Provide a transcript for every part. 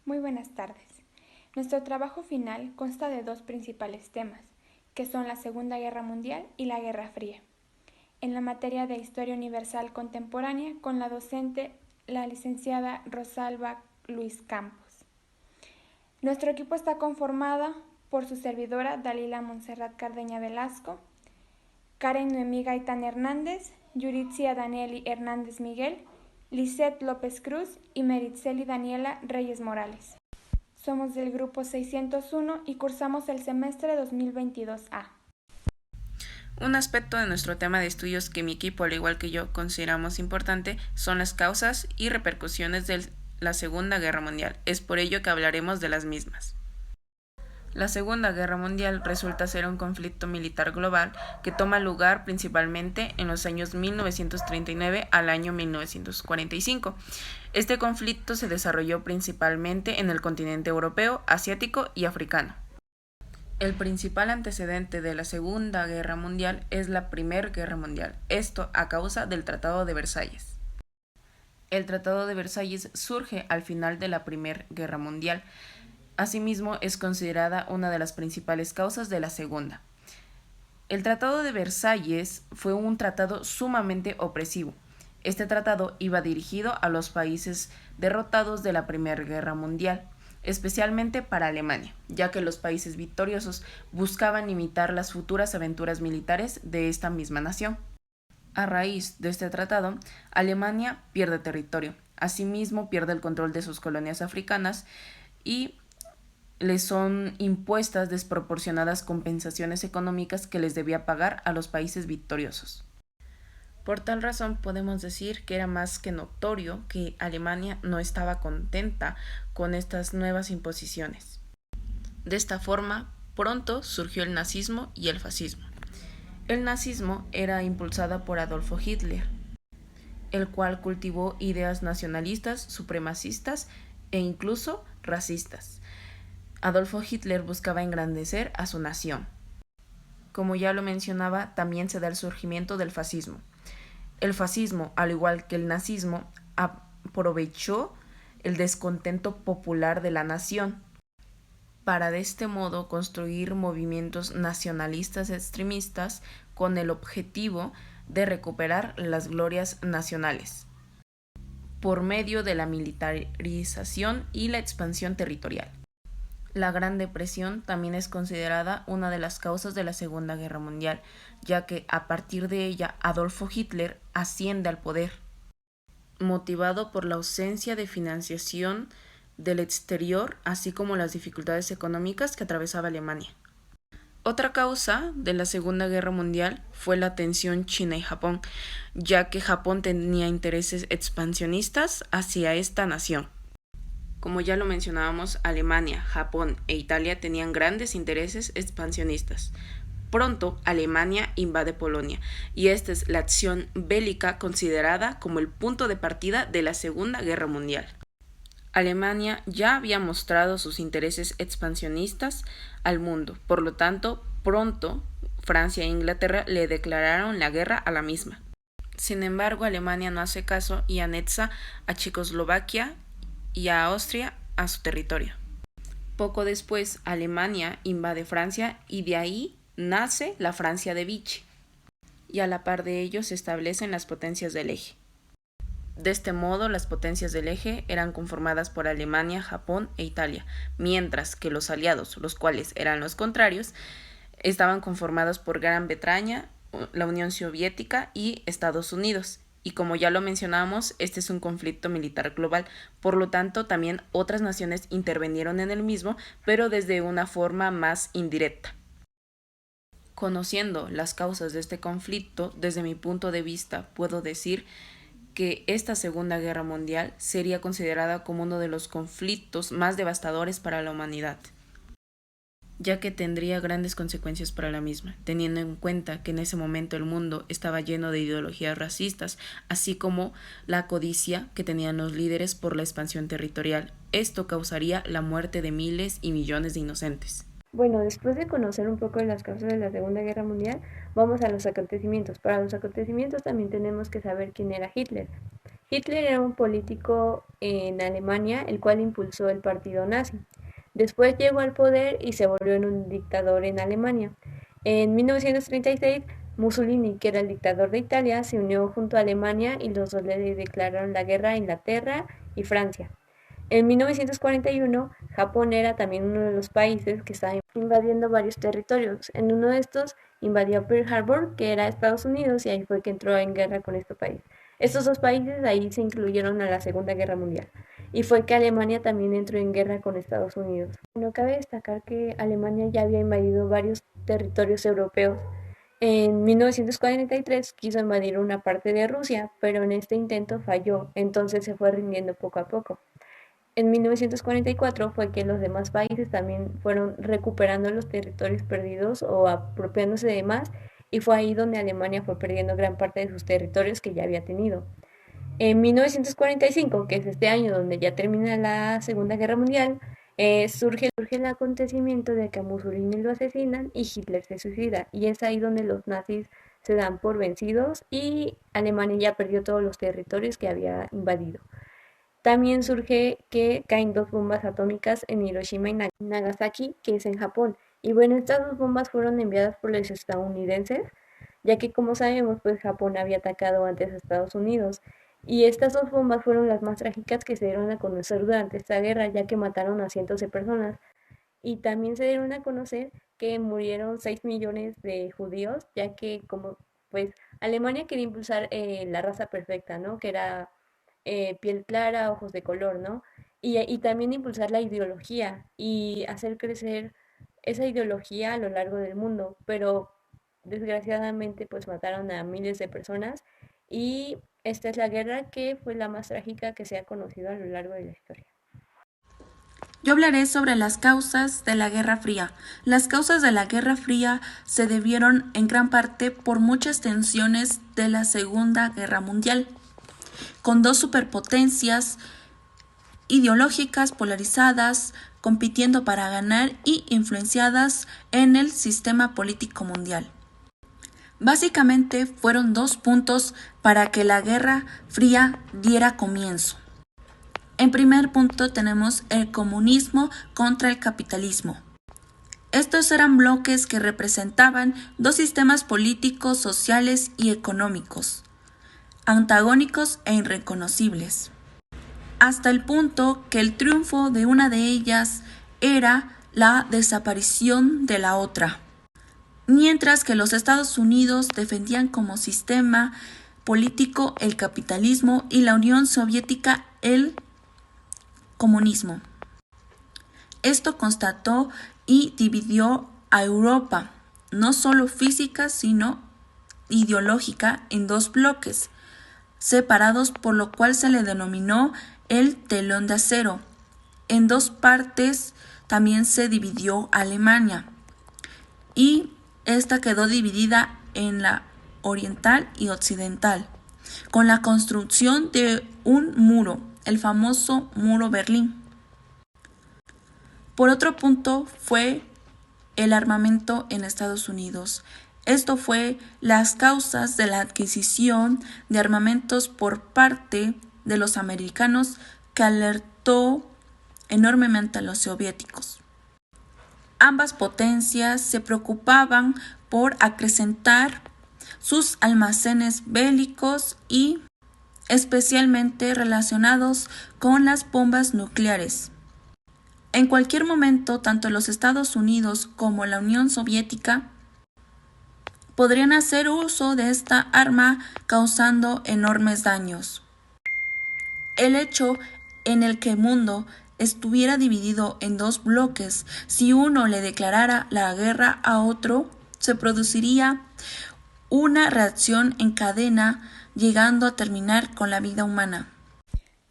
Muy buenas tardes. Nuestro trabajo final consta de dos principales temas, que son la Segunda Guerra Mundial y la Guerra Fría. En la materia de Historia Universal Contemporánea, con la docente, la licenciada Rosalba Luis Campos. Nuestro equipo está conformado por su servidora Dalila Montserrat Cardeña Velasco, Karen Noemí Gaitán Hernández, Yuritzia Danieli Hernández Miguel, Lisette López Cruz y Meritzeli Daniela Reyes Morales. Somos del grupo 601 y cursamos el semestre 2022A. Un aspecto de nuestro tema de estudios que mi equipo, al igual que yo, consideramos importante son las causas y repercusiones de la Segunda Guerra Mundial. Es por ello que hablaremos de las mismas. La Segunda Guerra Mundial resulta ser un conflicto militar global que toma lugar principalmente en los años 1939 al año 1945. Este conflicto se desarrolló principalmente en el continente europeo, asiático y africano. El principal antecedente de la Segunda Guerra Mundial es la Primera Guerra Mundial, esto a causa del Tratado de Versalles. El Tratado de Versalles surge al final de la Primera Guerra Mundial. Asimismo, es considerada una de las principales causas de la Segunda. El Tratado de Versalles fue un tratado sumamente opresivo. Este tratado iba dirigido a los países derrotados de la Primera Guerra Mundial, especialmente para Alemania, ya que los países victoriosos buscaban imitar las futuras aventuras militares de esta misma nación. A raíz de este tratado, Alemania pierde territorio, asimismo pierde el control de sus colonias africanas y les son impuestas desproporcionadas compensaciones económicas que les debía pagar a los países victoriosos. Por tal razón podemos decir que era más que notorio que Alemania no estaba contenta con estas nuevas imposiciones. De esta forma, pronto surgió el nazismo y el fascismo. El nazismo era impulsada por Adolfo Hitler, el cual cultivó ideas nacionalistas, supremacistas e incluso racistas. Adolfo Hitler buscaba engrandecer a su nación. Como ya lo mencionaba, también se da el surgimiento del fascismo. El fascismo, al igual que el nazismo, aprovechó el descontento popular de la nación para de este modo construir movimientos nacionalistas extremistas con el objetivo de recuperar las glorias nacionales por medio de la militarización y la expansión territorial. La Gran Depresión también es considerada una de las causas de la Segunda Guerra Mundial, ya que a partir de ella Adolfo Hitler asciende al poder, motivado por la ausencia de financiación del exterior, así como las dificultades económicas que atravesaba Alemania. Otra causa de la Segunda Guerra Mundial fue la tensión China y Japón, ya que Japón tenía intereses expansionistas hacia esta nación. Como ya lo mencionábamos, Alemania, Japón e Italia tenían grandes intereses expansionistas. Pronto, Alemania invade Polonia, y esta es la acción bélica considerada como el punto de partida de la Segunda Guerra Mundial. Alemania ya había mostrado sus intereses expansionistas al mundo, por lo tanto, pronto Francia e Inglaterra le declararon la guerra a la misma. Sin embargo, Alemania no hace caso y anexa a Checoslovaquia y a Austria a su territorio. Poco después, Alemania invade Francia y de ahí nace la Francia de Vichy, y a la par de ello se establecen las potencias del eje. De este modo, las potencias del eje eran conformadas por Alemania, Japón e Italia, mientras que los aliados, los cuales eran los contrarios, estaban conformados por Gran Bretaña, la Unión Soviética y Estados Unidos. Y como ya lo mencionamos, este es un conflicto militar global, por lo tanto también otras naciones intervinieron en el mismo, pero desde una forma más indirecta. Conociendo las causas de este conflicto, desde mi punto de vista puedo decir que esta Segunda Guerra Mundial sería considerada como uno de los conflictos más devastadores para la humanidad, ya que tendría grandes consecuencias para la misma, teniendo en cuenta que en ese momento el mundo estaba lleno de ideologías racistas, así como la codicia que tenían los líderes por la expansión territorial. Esto causaría la muerte de miles y millones de inocentes. Bueno, después de conocer un poco de las causas de la Segunda Guerra Mundial, vamos a los acontecimientos. Para los acontecimientos también tenemos que saber quién era Hitler. Hitler era un político en Alemania, el cual impulsó el partido nazi. Después llegó al poder y se volvió en un dictador en Alemania. En 1936, Mussolini, que era el dictador de Italia, se unió junto a Alemania y los dos le declararon la guerra a Inglaterra y Francia. En 1941, Japón era también uno de los países que estaba invadiendo varios territorios. En uno de estos invadió Pearl Harbor, que era Estados Unidos, y ahí fue que entró en guerra con este país. Estos dos países ahí se incluyeron a la Segunda Guerra Mundial. Y fue que Alemania también entró en guerra con Estados Unidos. No cabe destacar que Alemania ya había invadido varios territorios europeos. En 1943 quiso invadir una parte de Rusia, pero en este intento falló, entonces se fue rindiendo poco a poco. En 1944 fue que los demás países también fueron recuperando los territorios perdidos o apropiándose de más, y fue ahí donde Alemania fue perdiendo gran parte de sus territorios que ya había tenido. En 1945, que es este año donde ya termina la Segunda Guerra Mundial, surge el acontecimiento de que a Mussolini lo asesinan y Hitler se suicida, y es ahí donde los nazis se dan por vencidos y Alemania ya perdió todos los territorios que había invadido. También surge que caen dos bombas atómicas en Hiroshima y Nagasaki, que es en Japón. Y bueno, estas dos bombas fueron enviadas por los estadounidenses, ya que como sabemos, pues Japón había atacado antes a Estados Unidos. Y estas dos bombas fueron las más trágicas que se dieron a conocer durante esta guerra, ya que mataron a cientos de personas. Y también se dieron a conocer que murieron 6 millones de judíos, ya que como pues Alemania quería impulsar la raza perfecta, ¿no? Que era piel clara, ojos de color, ¿no? Y también impulsar la ideología y hacer crecer esa ideología a lo largo del mundo, pero desgraciadamente pues mataron a miles de personas y esta es la guerra que fue la más trágica que se ha conocido a lo largo de la historia. Yo hablaré sobre las causas de la Guerra Fría. Las causas de la Guerra Fría se debieron en gran parte por muchas tensiones de la Segunda Guerra Mundial, con dos superpotencias ideológicas polarizadas, compitiendo para ganar y influenciadas en el sistema político mundial. Básicamente fueron dos puntos para que la Guerra Fría diera comienzo. En primer punto tenemos el comunismo contra el capitalismo. Estos eran bloques que representaban dos sistemas políticos, sociales y económicos, antagónicos e irreconocibles, hasta el punto que el triunfo de una de ellas era la desaparición de la otra, mientras que los Estados Unidos defendían como sistema político el capitalismo y la Unión Soviética el comunismo. Esto constató y dividió a Europa, no solo física, sino ideológica, en dos bloques separados, por lo cual se le denominó el telón de acero. En dos partes también se dividió Alemania, y esta quedó dividida en la oriental y occidental, con la construcción de un muro, el famoso muro Berlín. Por otro punto fue el armamento en Estados Unidos. Esto fue las causas de la adquisición de armamentos por parte de los americanos, que alertó enormemente a los soviéticos. Ambas potencias se preocupaban por acrecentar sus almacenes bélicos y especialmente relacionados con las bombas nucleares. En cualquier momento, tanto los Estados Unidos como la Unión Soviética podrían hacer uso de esta arma, causando enormes daños. El hecho en el que el mundo estuviera dividido en dos bloques, si uno le declarara la guerra a otro, se produciría una reacción en cadena, llegando a terminar con la vida humana.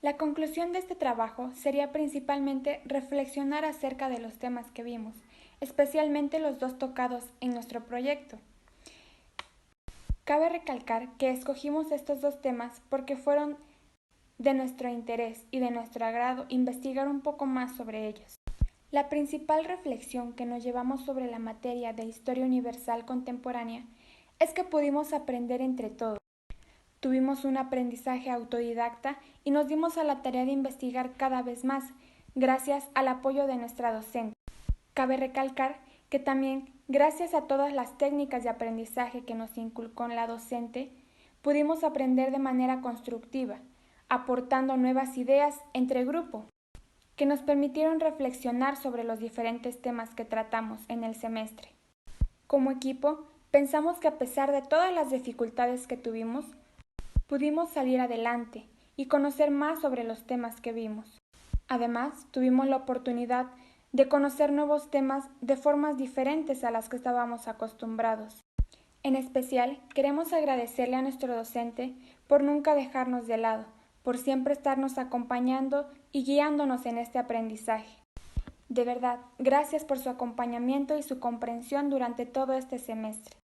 La conclusión de este trabajo sería principalmente reflexionar acerca de los temas que vimos, especialmente los dos tocados en nuestro proyecto. Cabe recalcar que escogimos estos dos temas porque fueron de nuestro interés y de nuestro agrado investigar un poco más sobre ellos. La principal reflexión que nos llevamos sobre la materia de historia universal contemporánea es que pudimos aprender entre todos. Tuvimos un aprendizaje autodidacta y nos dimos a la tarea de investigar cada vez más, gracias al apoyo de nuestra docente. Cabe recalcar que también, gracias a todas las técnicas de aprendizaje que nos inculcó la docente, pudimos aprender de manera constructiva, aportando nuevas ideas entre grupo, que nos permitieron reflexionar sobre los diferentes temas que tratamos en el semestre. Como equipo, pensamos que a pesar de todas las dificultades que tuvimos, pudimos salir adelante y conocer más sobre los temas que vimos. Además, tuvimos la oportunidad de conocer nuevos temas de formas diferentes a las que estábamos acostumbrados. En especial, queremos agradecerle a nuestro docente por nunca dejarnos de lado, por siempre estarnos acompañando y guiándonos en este aprendizaje. De verdad, gracias por su acompañamiento y su comprensión durante todo este semestre.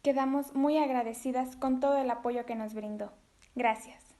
Quedamos muy agradecidas con todo el apoyo que nos brindó. Gracias.